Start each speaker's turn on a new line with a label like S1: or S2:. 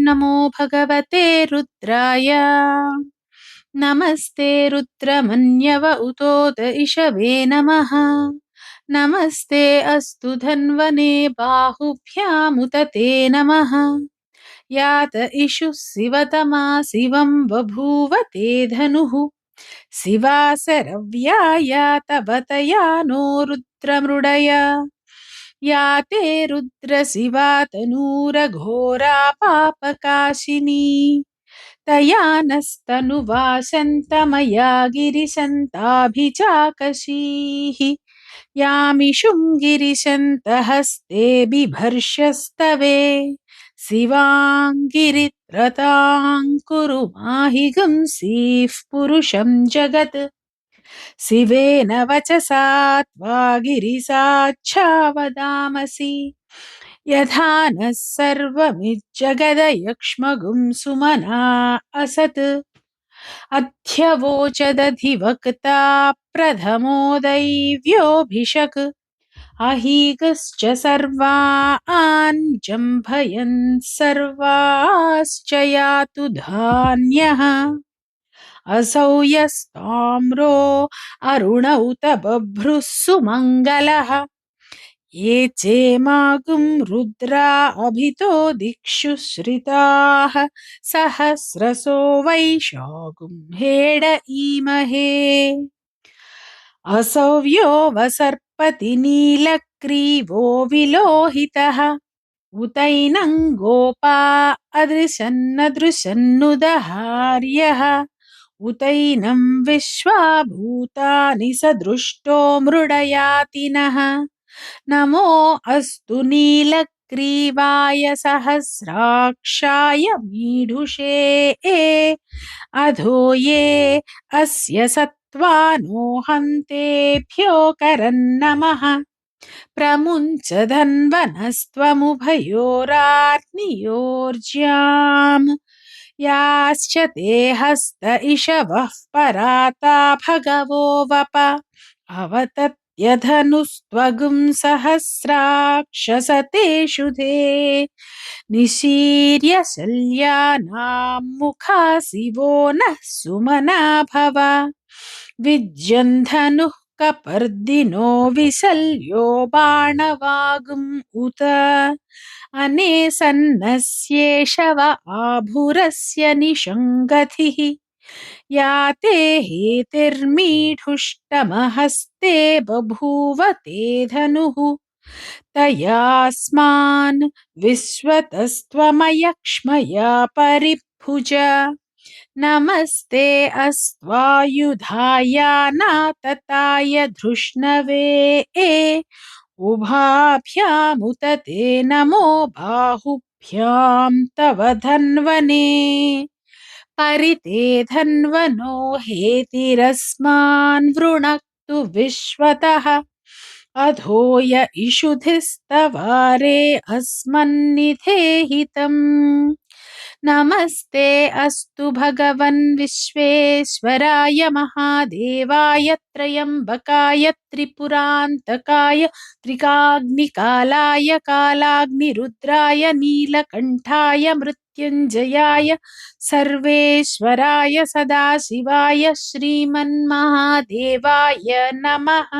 S1: नमो भगवते रुद्राय। नमस्ते रुद्रमन्यव उतोत इषवे नमः। नमस्ते अस्तु धन्वने बाहुभ्यामुत ते नमः। यात इषुः शिवतमा शिवं बभूव ते धनुः। शिवासरव्या यातवतया नो रुद्रमृडय। या ते रुद्रशिवा तनूरघोरा पापकाशिनी। तया नस्तनुवासन्तमया गिरिशन्ताभिचाकशीः। यामिषुं गिरिशन्तहस्ते बिभर्ष्यस्तवे। शिवाङ्गिरित्रतां कुरु माहि गुंसीः पुरुषं जगत्। शिवेन वचसा त्वा गिरिसाच्छावदामसि। यथा नः सर्वमिज्जगदयक्ष्मगुं सुमना असत्। अध्यवोचदधिवक्ता प्रथमो दैव्योऽभिषक्। अहीगश्च सर्वान् जम्भयन् सर्वाश्च यातु धान्यः। असौ यस्ताम्रो अरुण उत बभ्रुः सुमङ्गलः। ये चेमागुं रुद्रा अभितो दिक्षु श्रिताः। सहस्रसो वैशागुं हेड ईमहे। असव्यो वसर्पति नीलग्रीवो विलोहितः। उतैनं गोपा अदृशन्नदृशन्नुदहार्यः। उतैनं विश्वाभूतानि सदृष्टो मृडयातिनः। नमो अस्तु नीलग्रीवाय सहस्राक्षाय मीढुषे। अधो ये अस्य सत्त्वानो हन्तेभ्यो करन्नमः। प्रमुञ्च धन्वनस्त्वमुभयोरार्नियोर्ज्याम्। याश्च ते हस्त इषवः पराता भगवो वप। अवतत्यधनुस्त्वगुं सहस्राक्षसतेषु ते। निशीर्य शल्यानां मुखा शिवो नः सुमना भव। विज्यन्धनुः कपर्दिनो विशल्यो बाणवागुम् उत। अनेसन्नस्येषव आभुरस्य निषङ्गतिः। या ते हेतिर्मीढुष्टमहस्ते बभूव ते धनुः। तयास्मान् विश्वतस्त्वमयक्ष्मया परिभुज। नमस्ते अस्त्वायुधायानातताय धृष्णवे। उभाभ्यामुत ते नमो बाहुभ्यां तव धन्वने। परिते धन्वनो हेतिरस्मान् वृणक्तु विश्वतः। अधो य इषुधिस्तवारे अस्मन्निधेहितम्। नमस्ते अस्तु भगवन् विश्वेश्वराय महादेवाय त्र्यम्बकाय त्रिपुरान्तकाय त्रिकाग्निकालाय कालाग्निरुद्राय नीलकण्ठाय मृत्युञ्जयाय सर्वेश्वराय सदाशिवाय श्रीमन्महादेवाय नमः।